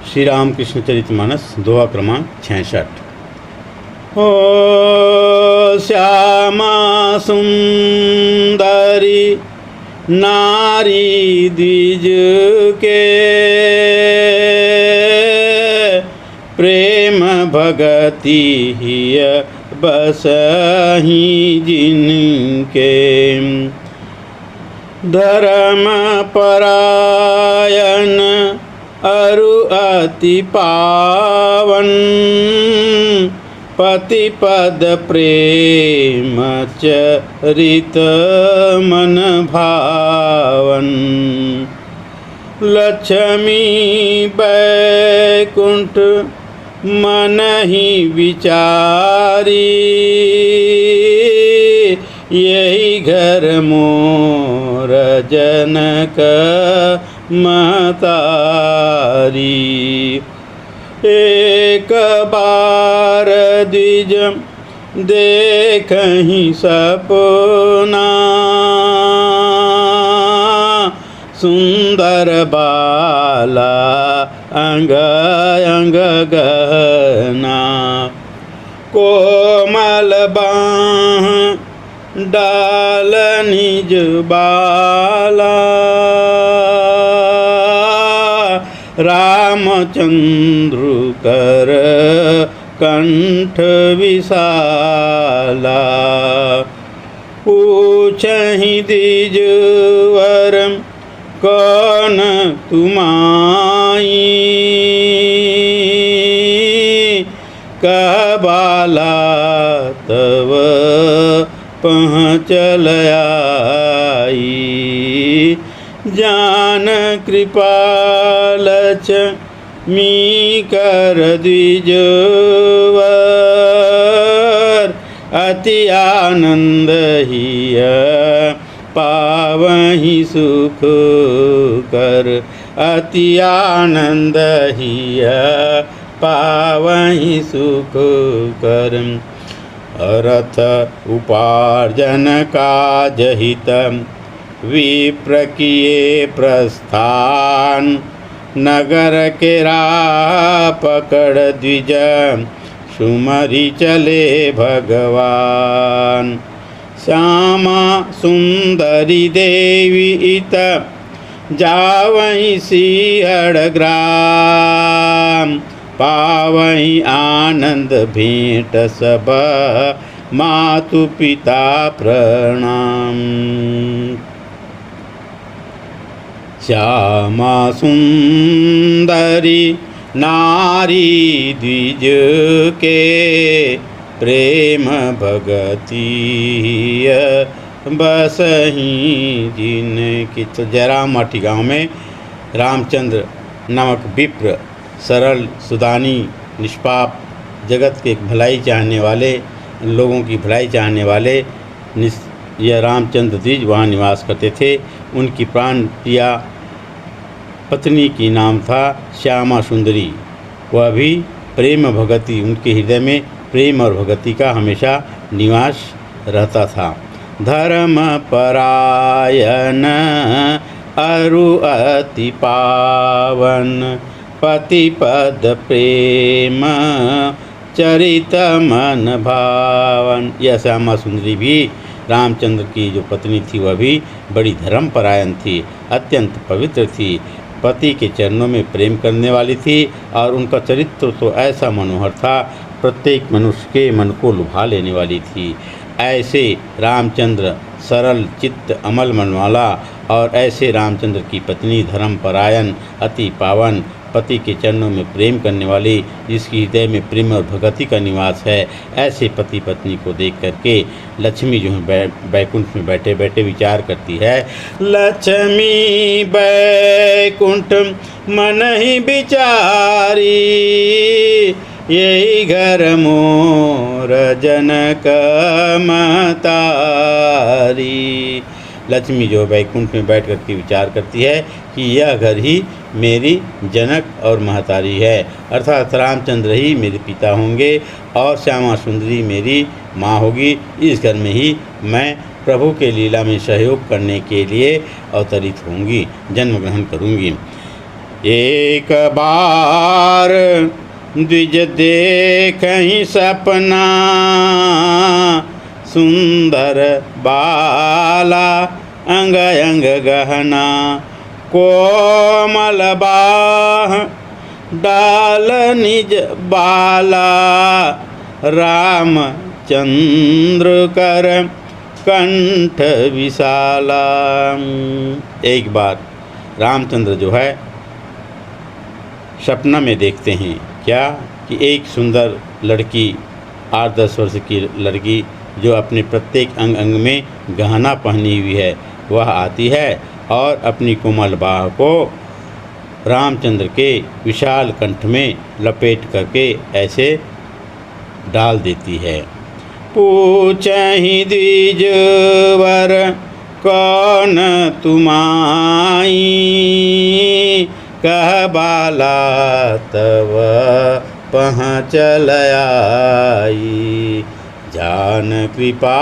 श्री रामकृष्ण चरितमानस दोहा क्रमांक 66। ओ श्यामा सुंदरी नारी द्विज के प्रेम भगति हिय बसहि जिनके धर्म परायण अरु अति पावन पति पद प्रेम चरित मन भावन लक्ष्मी बैकुंठ मन ही विचारी यही घर मोर जनक महतारी एक बार द्विज देखहि सपना सुंदर बाला अंग अंग गहना कोमल बाह डाल निज बाला रामचंद्र कर कंठ विशाला पूछहि द्विजवर कौन तुमाई कहबाला तव पहुँचल आई जान कृपालच मी कर द्विजवर अति आनंद हिय पावहि सुख कर अति आनंद हिय पावहि सुख कर रथ उपार्जन काज हित विप्र किए प्रस्थान नगर के राह पकड़ द्विज सुमरि चले भगवान श्यामा सुंदरी देवी इत जावहि सिंहड़ ग्राम पावहि आनंद भेंट सब मातु पिता प्रणाम श्यामा सुंदरी नारी द्विज के प्रेम भगति बसहि जिनके। तो जयराम माटी गाँव में रामचंद्र नामक विप्र सरल सुदानी निष्पाप जगत के भलाई चाहने वाले लोगों की भलाई चाहने वाले यह रामचंद्र द्विज वहाँ निवास करते थे। उनकी प्राण प्रिया पत्नी की नाम था श्यामा सुंदरी। वह भी प्रेम भगति उनके हृदय में प्रेम और भगति का हमेशा निवास रहता था। धर्म परायण अरु अति पावन पति पद प्रेम चरित मन भावन। यह श्यामा सुंदरी भी रामचंद्र की जो पत्नी थी वह भी बड़ी धर्मपरायण थी, अत्यंत पवित्र थी, पति के चरणों में प्रेम करने वाली थी और उनका चरित्र तो ऐसा मनोहर था, प्रत्येक मनुष्य के मन को लुभा लेने वाली थी। ऐसे रामचंद्र सरल चित्त अमल मन वाला और ऐसे रामचंद्र की पत्नी धर्मपरायण अति पावन पति के चरणों में प्रेम करने वाली, जिसकी हृदय में प्रेम और भगति का निवास है, ऐसे पति पत्नी को देख करके लक्ष्मी जो है बैकुंठ में बैठे बैठे विचार करती है। लक्ष्मी बैकुंठ मन ही विचारी यही घर मोर जनक महतारी। लक्ष्मी जो बैकुंठ में बैठ करके विचार करती है कि यह घर ही मेरी जनक और महतारी है, अर्थात रामचंद्र ही मेरे पिता होंगे और श्यामा सुंदरी मेरी माँ होगी। इस घर में ही मैं प्रभु के लीला में सहयोग करने के लिए अवतरित होंगी, जन्म ग्रहण करूंगी। एक बार द्विज देखहि सपना, सुंदर बाला अंग अंग गहना, कोमल बाह डाल निज बाला, राम चंद्र कर कंठ विशाला। एक बार रामचंद्र जो है सपना में देखते हैं क्या कि एक सुंदर लड़की 8-10 वर्ष की लड़की जो अपने प्रत्येक अंग अंग में गहना पहनी हुई है वह आती है और अपनी कोमल बाह को रामचंद्र के विशाल कंठ में लपेट करके ऐसे डाल देती है। पूछहि द्विजवर कौन तुमाई, कह बाला तव पहुँचल आई, जान कृपा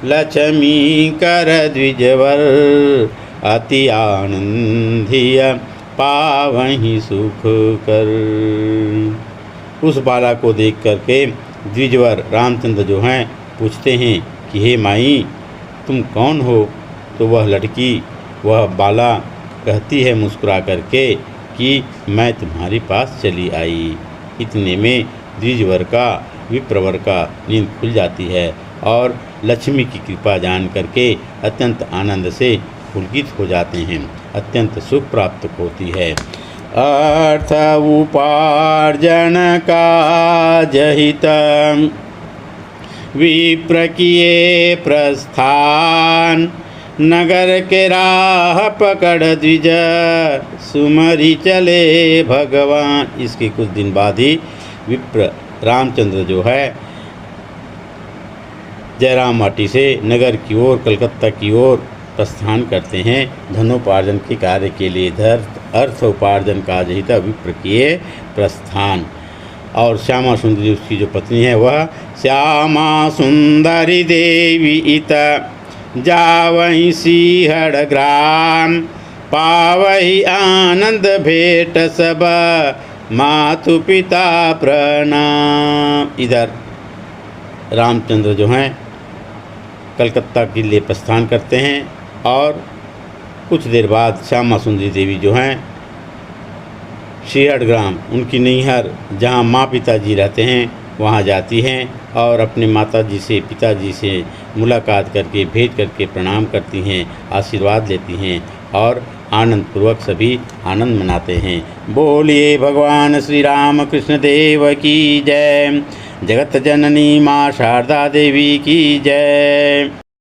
लक्ष्मी कर द्विजवर, अति आनंदिय पावहि सुख कर। उस बाला को देख करके द्विजवर रामचंद्र जो हैं पूछते हैं कि हे माई तुम कौन हो? तो वह लड़की वह बाला कहती है मुस्कुरा करके कि मैं तुम्हारे पास चली आई। इतने में द्विजवर का विप्रवर का नींद खुल जाती है और लक्ष्मी की कृपा जान करके अत्यंत आनंद से पुलकित हो जाते हैं, अत्यंत सुख प्राप्त होती है। अर्थ उपार्जन का जहित विप्र किए प्रस्थान, नगर के राह पकड़ द्विज सुमरी चले भगवान। इसके कुछ दिन बाद ही विप्र रामचंद्र जो है जयराम माटी से नगर की ओर कलकत्ता की ओर प्रस्थान करते हैं धनोपार्जन के कार्य के लिए। अर्थ उपार्जन का जहित विप्र किए प्रस्थान। और श्यामा सुंदरी उसकी जो पत्नी है वह श्यामा सुंदरी देवी इत, जावहि सिंहड़ ग्राम, पावहि आनंद भेट सब, मातु पिता प्रणाम। इधर रामचंद्र जो हैं कलकत्ता के लिए प्रस्थान करते हैं और कुछ देर बाद श्यामा सुंदरी देवी जो हैं सिंहड़ ग्राम उनकी नैहर जहाँ माँ पिताजी रहते हैं वहाँ जाती हैं और अपने माताजी से पिताजी से मुलाकात करके भेंट करके प्रणाम करती हैं, आशीर्वाद लेती हैं और आनंद पूर्वक सभी आनंद मनाते हैं। बोलिए भगवान श्री राम कृष्ण देव की जय। जगत जननी माँ शारदा देवी की जय।